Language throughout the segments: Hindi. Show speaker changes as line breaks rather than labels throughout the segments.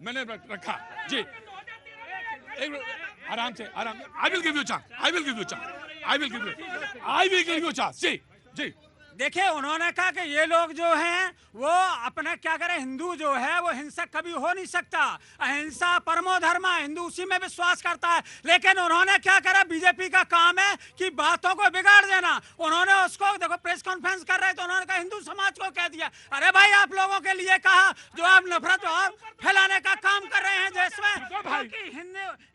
मैंने रखा जी। आराम से, आराम। I will give you chance, I will give you chance, I will give you chance जी जी।
देखिए, उन्होंने कहा कि ये लोग जो हैं वो अपना क्या करें, हिंदू जो है वो हिंसक कभी हो नहीं सकता, अहिंसा परमो धर्म, हिंदू उसी में विश्वास करता है। लेकिन उन्होंने क्या करा, बीजेपी का काम है कि बातों को बिगाड़ देना। उन्होंने उसको देखो, प्रेस कॉन्फ्रेंस कर रहे तो उन्होंने कहा हिंदू समाज को कह दिया। अरे भाई, आप लोगों के लिए कहा जो आप नफरत और फैलाने का काम कर रहे हैं देश में।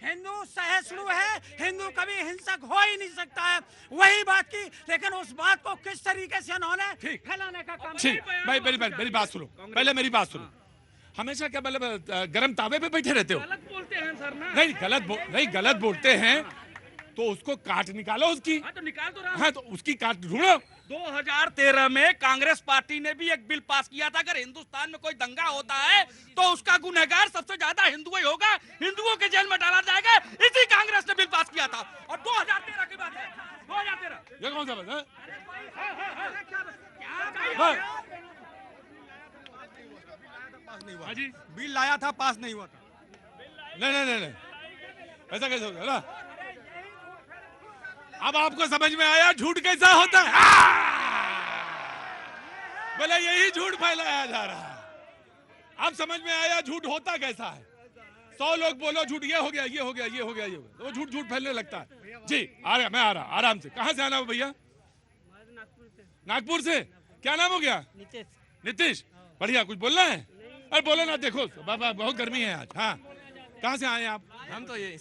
हिंदू सहिष्णु है, हिंदू कभी हिंसक हो ही नहीं सकता है, वही बात की। लेकिन उस बात को किस तरीके से उन्होंने फैलाने का काम किया।
भाई मेरी बात सुनो, पहले मेरी बात सुनो। हमेशा क्या मतलब गरम तावे पे बैठे रहते हो?
गलत बोलते हैं सर ना।
नहीं गलत बोलते हैं तो उसको काट निकालो उसकी।
हाँ तो निकाल तो रहा।
हाँ तो उसकी काट ढूंढो।
2013 में कांग्रेस पार्टी ने भी एक बिल पास किया था, अगर हिंदुस्तान में कोई दंगा होता है तो उसका गुनहगार सबसे ज्यादा हिंदू ही होगा, हिंदुओं के जेल में डाला जाएगा। इसी कांग्रेस ने बिल पास किया था। और 2013 की बात है, 2013।
ये कौन सा बात है?
हाँ जी, बिल लाया था, पास नहीं हुआ था।
नहीं, ऐसा कैसे होगा ना? अब आपको समझ में आया झूठ कैसा होता है? बोले यही झूठ फैलाया जा रहा है। अब समझ में आया झूठ होता कैसा है। 100 लोग बोलो झूठ, ये हो गया, ये हो गया, ये हो गया, ये हो गया, तो वो झूठ फैलने लगता है जी। मैं आ रहा आराम से। कहाँ से आना हो भैया? नागपुर से। क्या नाम हो गया? नीतीश। बढ़िया, कुछ बोलना है? अरे बोलो ना, देखो बाबा बहुत गर्मी है आज। हाँ, कहाँ से आए आप?
हम तो ये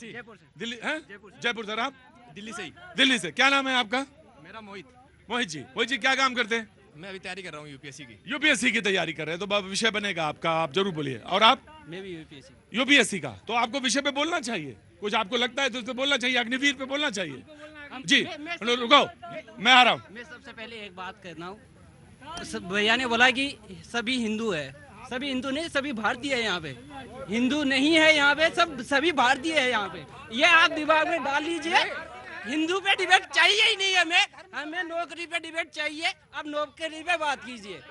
दिल्ली हैं? जयपुर सर। आप
दिल्ली से ही।
दिल्ली से। क्या नाम है आपका?
मेरा मोहित
जी क्या काम करते हैं?
मैं अभी तैयारी कर रहा हूँ यूपीएससी की।
यूपीएससी की तैयारी कर रहे हैं तो विषय बनेगा आपका, आप जरूर बोलिए। और आप?
मैं भी
यूपीएससी का। तो आपको विषय पे बोलना चाहिए, कुछ आपको लगता है तो उससे बोलना चाहिए, अग्निवीर पे बोलना चाहिए जी। रुको, मैं आ रहा हूँ।
मैं सबसे पहले एक बात करना हूँ। भैया ने बोला कि सभी हिंदू है, सभी हिंदू नहीं, सभी भारतीय है। यहाँ पे हिंदू नहीं है, यहाँ पे सभी भारतीय है। यहाँ पे ये आप दिमाग में डाल लीजिए। हिंदू पे डिबेट चाहिए ही नहीं हमें नौकरी पे डिबेट चाहिए। अब नौकरी पे बात कीजिए।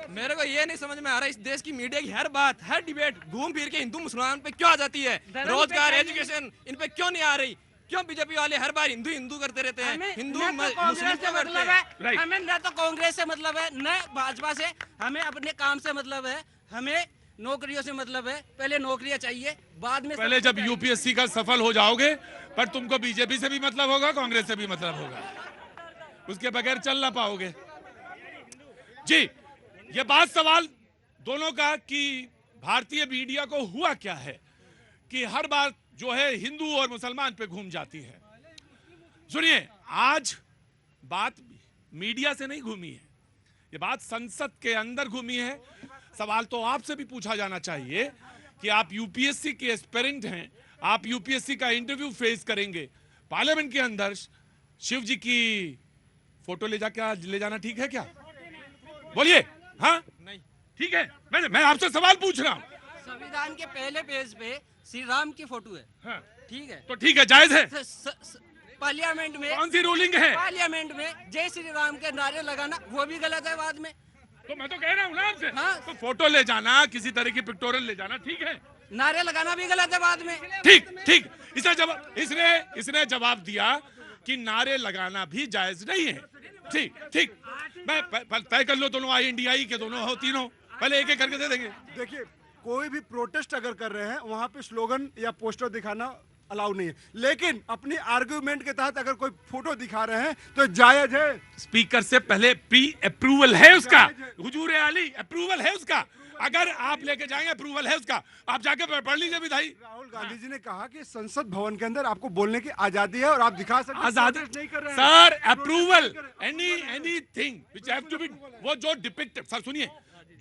मेरे को ये नहीं समझ में आ रहा, इस देश की मीडिया की हर बात, हर डिबेट घूम फिर के हिंदू मुसलमान पे क्यों आ जाती है? रोजगार, एजुकेशन, इन पे क्यों नहीं आ रही? क्यों बीजेपी वाले हर बार हिंदू करते रहते हैं? हिंदू मुस्लिम से मतलब है,
हमें न तो कांग्रेस से मतलब है, न भाजपा से। हमें अपने काम से मतलब है, हमें नौकरियों से मतलब है। पहले नौकरियां चाहिए, बाद में
पहले जब यूपीएससी का सफल हो जाओगे पर तुमको बीजेपी से भी मतलब होगा, कांग्रेस से भी मतलब होगा, उसके बगैर चल ना पाओगे जी। ये बात सवाल दोनों का कि भारतीय मीडिया को हुआ क्या है कि हर बार जो है हिंदू और मुसलमान पे घूम जाती है। सुनिए, आज बात मीडिया से नहीं घूमी है, ये बात संसद के अंदर घूमी है। सवाल तो आपसे भी पूछा जाना चाहिए कि आप यूपीएससी के एस्पिरेंट हैं, आप यूपीएससी का इंटरव्यू फेस करेंगे, पार्लियामेंट के अंदर शिव जी की फोटो ले जाना ठीक है क्या? बोलिए। हाँ
नहीं
ठीक है। मैं आपसे सवाल पूछ रहा हूँ।
संविधान के पहले पेज पे श्री राम की फोटो है।
हाँ,
ठीक है,
तो ठीक है, जायज है।
पार्लियामेंट में
कौन सी रूलिंग है?
पार्लियामेंट में जय श्री राम के नारे लगाना वो भी गलत है बाद में।
तो मैं तो कह रहा हूँ ना आपसे।
हाँ।
तो फोटो ले जाना, किसी तरह की पिक्टोरियल ले जाना ठीक है,
नारे लगाना भी गलत है बाद में।
ठीक। इसने जवाब दिया कि नारे लगाना भी जायज नहीं है। ठीक। मैं तय कर लो, दोनों INDI के दोनों हो, तीनों पहले एक करके दे देंगे।
देखिए, कोई भी प्रोटेस्ट अगर कर रहे हैं वहां पे स्लोगन या पोस्टर दिखाना अलाउ नहीं है, लेकिन अपनी आर्गुमेंट के तहत अगर कोई फोटो दिखा रहे हैं तो जायज है।
स्पीकर से पहले प्री अप्रूवल है उसका, हुजूर आली अप्रूवल है उसका। अगर आप लेके जाएंगे अप्रूवल है उसका, आप जाके पढ़ लीजिए विधायी।
राहुल गांधी जी ने कहा कि संसद भवन के अंदर आपको बोलने की आजादी है और आप दिखा सकते हैं।
आजादी
नहीं कर रहे हैं
sir, approval anything which have to be, वो जो डिपिक्ट, सर सुनिए,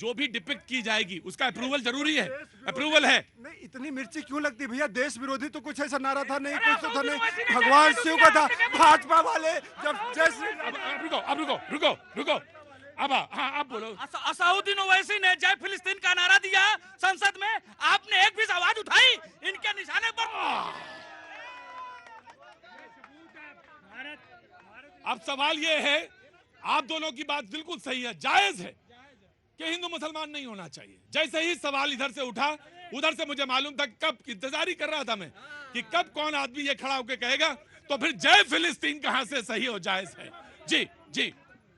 जो भी डिपिक्ट की जाएगी उसका अप्रूवल जरूरी है। अप्रूवल है।
नहीं, इतनी मिर्ची क्यों लगती भैया? देश विरोधी तो कुछ ऐसा नारा था नहीं, कुछ तो था नहीं। भगवान शिव का था। भाजपा वाले जब रुको अब
हाँ, आप बोलो।
असाउद्दीन ओवैसी ने जय फिलिस्तीन का नारा दिया संसद में, आपने एक भी आवाज उठाई इनके निशाने पर?
अब सवाल ये है, आप दोनों की बात बिल्कुल सही है, जायज है, कि हिंदू मुसलमान नहीं होना चाहिए। जैसे ही सवाल इधर से उठा, उधर से मुझे मालूम था, कब इंतजार ही कर रहा था मैं कि कब कौन आदमी ये खड़ा होकर कहेगा, तो फिर जय फिलिस्तीन कहां से सही और जायज है। जी जी,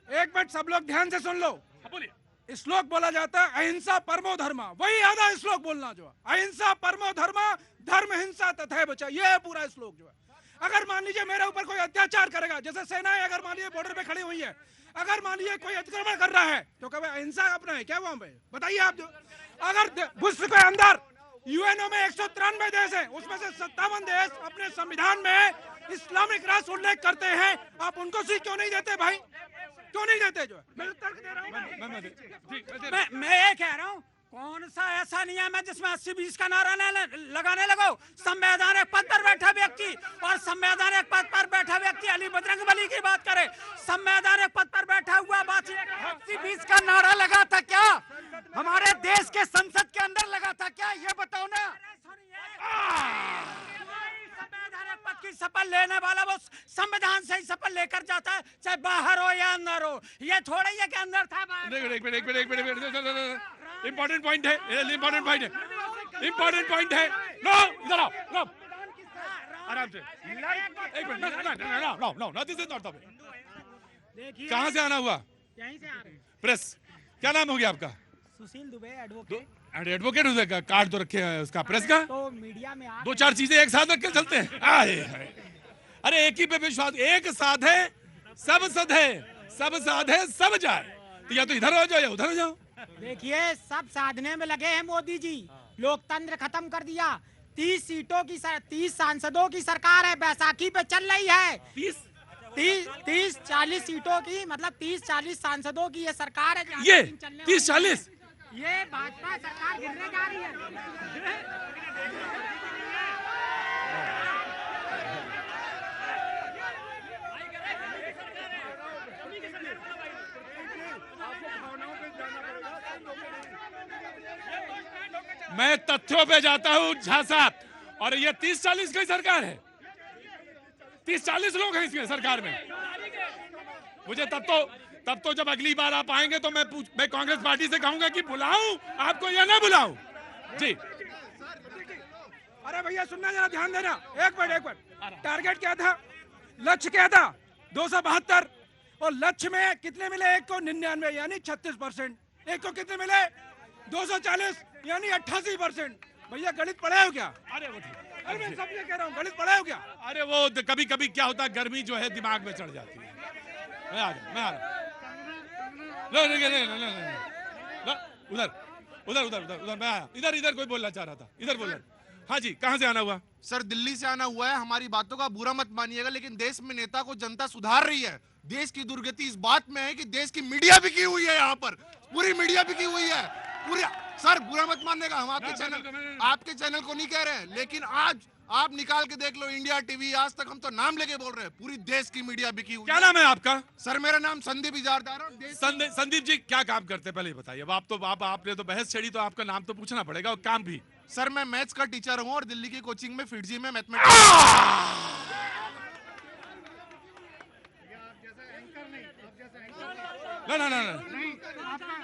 एक मिनट सब लोग ध्यान से सुन लो।
बोलिए।
श्लोक बोला जाता है अहिंसा परमो धर्म, वही आधा श्लोक बोलना जो है, अहिंसा परमो धर्म, धर्म हिंसा तथा बचा, ये है पूरा श्लोक जो है। अगर मान लीजिए मेरे ऊपर कोई अत्याचार करेगा, जैसे सेनाएं अगर मान लीजिए बॉर्डर पे खड़ी हुई है, अगर मान लीजिए कोई अतिक्रमण कर रहा है तो कभी अहिंसा अपना है क्या वहां पे? बताइए आप। जो अगर विश्व के अंदर यूएनओ में 193 देश है, उसमें से 57 देश अपने संविधान में इस्लामिक राष्ट्र उल्लेख करते हैं, आप उनको सीख क्यों नहीं देते भाई? क्यों नहीं देते? जो है मैं तर्क दे रहा हूं।
मैं ये कह रहा हूँ, कौन सा ऐसा नियम है जिसमें 80-20 का नारा लगाने लगो? संवैधानिक पद पर बैठा व्यक्ति और संवैधानिक पद पर बैठा व्यक्ति अली बजरंग बली की बात करे, संवैधानिक पद पर बैठा हुआ बात
80-20 का नारा लगा था क्या? हमारे देश के संसद के अंदर लगा था क्या? ये बताओ ना।
संवैधानिक पद की शपथ लेने वाला वो संविधान से ही शपथ लेकर जाता है, चाहे बाहर हो या अंदर हो। ये थोड़ा ही है कि अंदर था
इंपॉर्टेंट पॉइंट है, इंपॉर्टेंट पॉइंट है, इंपॉर्टेंट पॉइंट है। नो, इधर आओ, नो, आराम से, एक minute, no, this is not the way. कहाँ से आना हुआ?
यहीं से आ रहे हैं।
प्रेस, क्या नाम हो गया आपका?
सुशील दुबे, एडवोकेट।
एडवोकेट का कार्ड तो रखे हैं उसका, प्रेस का
तो मीडिया में
दो चार चीजें एक साथ रख के चलते हैं। अरे एक ही पे विश्वास, एक साधे सब सधे, सब साधे सब जाए। तो या तो इधर हो जाओ या उधर हो जाओ।
देखिए सब साधने में लगे हैं मोदी जी, लोकतंत्र खत्म कर दिया। 30 सीटों की 30 सांसदों की सरकार है, बैसाखी पे चल रही है। 30-40 सीटों की, मतलब 30-40 सांसदों की ये सरकार है।
ये 30-40
ये भाजपा सरकार गिरने जा रही है।
मैं तथ्यों पे जाता हूं झा साहब, और ये 30-40 की सरकार है, 30-40 लोग हैं इसके सरकार में। मुझे तब तो जब अगली बार आप आएंगे तो मैं कांग्रेस पार्टी से कहूंगा कि बुलाऊं आपको या ना बुलाऊं। जी,
अरे भैया सुनना, जरा ध्यान देना। एक मिनट, टारगेट क्या था, लक्ष्य क्या था? 272, और लक्ष्य में कितने मिले? एक को 99 यानी 36%, एक को कितने मिले? 240 यानी 88%। भैया गणित पढ़े हो क्या?
अरे वो
अरे मैं सबसे कह रहा हूँ, गणित पढ़े हो क्या?
अरे वो कभी कभी क्या होता है, गर्मी जो है दिमाग में चढ़ जाती है। मैं आ रहा उधर मैं आया, इधर कोई बोलना चाह रहा था, इधर बोल। हाँ जी, कहाँ से आना हुआ?
सर दिल्ली से आना हुआ है। हमारी बातों का बुरा मत मानिएगा, लेकिन देश में नेता को जनता सुधार रही है। देश की दुर्गति इस बात में है कि देश की मीडिया भी की हुई है, यहाँ पर पूरी मीडिया भी की हुई है पूरी। सर बुरा मत मानिएगा, हम आपके चैनल को नहीं कह रहे हैं, लेकिन आज आप निकाल के देख लो, इंडिया टीवी, आज तक हम तो नाम लेके बोल रहे हैं, पूरी देश की मीडिया बिकी हुई।
क्या नाम है आपका?
सर मेरा नाम संदीप इजारदार।
संदीप जी क्या काम करते हैं पहले बताइए। अब आपने तो बहस छेड़ी, तो आपका नाम तो पूछना पड़ेगा और काम भी।
सर मैं मैथ्स का टीचर हूँ और दिल्ली की कोचिंग में फिटजी में मैथमेटिक्स।
ना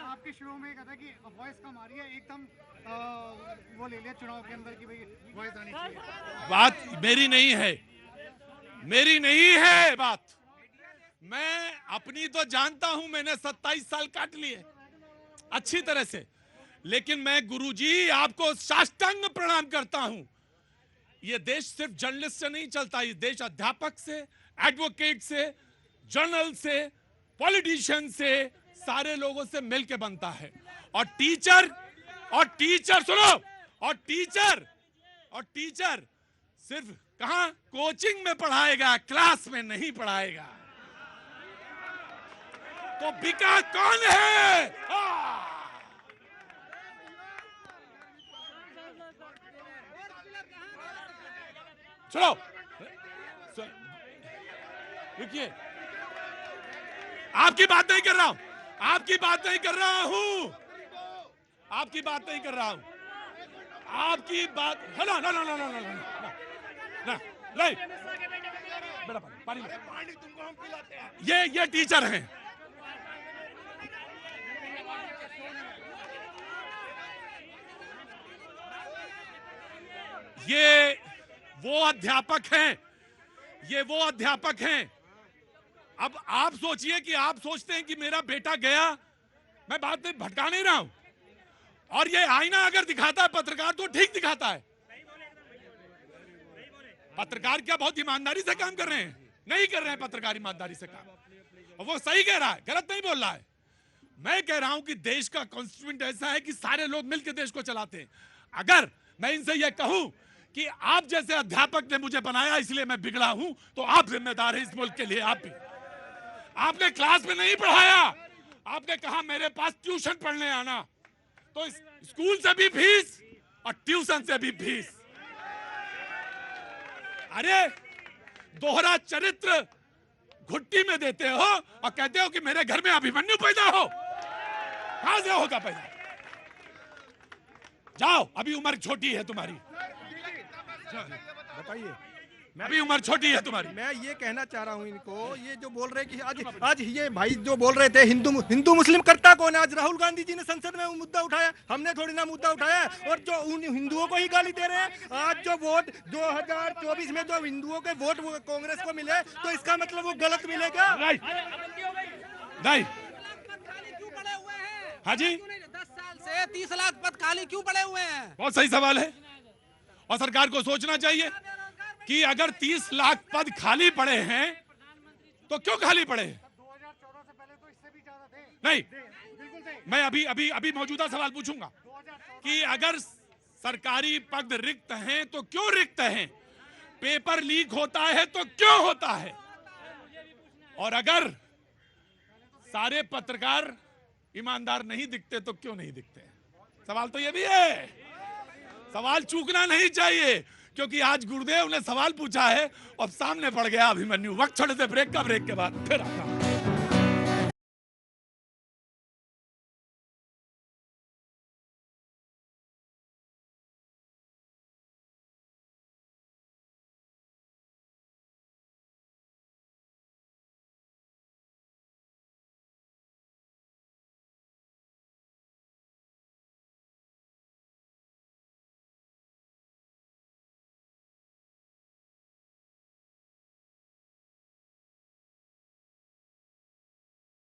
आपके शुरू में कहा था कि वॉइस कम आ रही है, एकदम वो ले लिया चुनाव के अंदर कि भाई वॉइस आनी चाहिए।
बात मेरी नहीं है बात। मैं अपनी तो जानता हूं, मैंने 27 साल काट लिए अच्छी तरह से, लेकिन मैं गुरुजी आपको साष्टांग प्रणाम करता हूं। ये देश सिर्फ जर्नलिस्ट से नहीं चलता, ये देश अध्यापक से, एडवोकेट से, जर्नल से, पॉलिटिशियन से, सारे लोगों से मिलकर बनता है। और टीचर सुनो, और टीचर सिर्फ कहां कोचिंग में पढ़ाएगा, क्लास में नहीं पढ़ाएगा। तो बिका कौन है? चलो रुकिए, आपकी बात नहीं कर रहा हूं, आपकी बात नहीं कर रहा हूं, आपकी बात नहीं कर रहा हूं, आपकी बात। Hello no no no no no no नहीं, बेटा पानी तुमको हम पिलाते हैं। ये टीचर हैं, ये वो अध्यापक हैं, ये वो अध्यापक हैं। अब आप सोचिए कि आप सोचते हैं कि मेरा बेटा गया, मैं बात में भटका नहीं रहा हूं, और ये आईना अगर दिखाता है पत्रकार तो ठीक दिखाता है। पत्रकार क्या बहुत ईमानदारी से काम कर रहे हैं? नहीं कर रहे हैं पत्रकार ईमानदारी से काम, और वो सही कह रहा है, गलत नहीं बोल रहा है। मैं कह रहा हूं कि देश का कॉन्स्टिट्यूएंट ऐसा है कि सारे लोग मिलकर देश को चलाते हैं। अगर मैं इनसे यह कहूं कि आप जैसे अध्यापक ने मुझे बनाया इसलिए मैं बिगड़ा हूं, तो आप जिम्मेदार हैं इस मुल्क के लिए। आप भी, आपने क्लास में नहीं पढ़ाया, आपने कहा मेरे पास ट्यूशन पढ़ने आना, तो स्कूल से भी फीस और ट्यूशन से भी फीस। अरे दोहरा चरित्र घुट्टी में देते हो और कहते हो कि मेरे घर में अभिमन्यु पैदा हो। कहां से होगा पैदा? जाओ, अभी उम्र छोटी है तुम्हारी,
बताइए।
अभी उम्र छोटी है तुम्हारी।
मैं ये कहना चाह रहा हूँ इनको, ये जो बोल रहे कि आज ये भाई जो बोल रहे थे हिंदू मुस्लिम करता कौन है? आज राहुल गांधी जी ने संसद में मुद्दा उठाया, हमने थोड़ी ना मुद्दा उठाया, और जो उन हिंदुओं को ही गाली दे रहे हैं। आज जो वोट 2024 में जो हिंदुओं के वोट कांग्रेस को मिले, तो इसका मतलब वो गलत मिलेगा?
नहीं। हाँ जी,
10 साल से 30 लाख पद खाली क्यों पड़े हुए हैं?
बहुत सही सवाल है, और सरकार को सोचना चाहिए कि अगर 30 लाख पद खाली पड़े हैं तो क्यों खाली पड़े हैं?
2014 से पहले तो इससे भी ज्यादा थे।
नहीं,
बिल्कुल थे।
मैं अभी मौजूदा सवाल पूछूंगा कि अगर सरकारी पद रिक्त हैं तो क्यों रिक्त हैं? पेपर लीक होता है तो क्यों होता है? और अगर सारे पत्रकार ईमानदार नहीं दिखते तो क्यों नहीं दिखते? सवाल तो ये भी है, सवाल चूकना नहीं चाहिए, क्योंकि आज गुरुदेव ने सवाल पूछा है और सामने पड़ गया अभिमन्यु। वक्त छोड़े थे ब्रेक का, ब्रेक के बाद फिर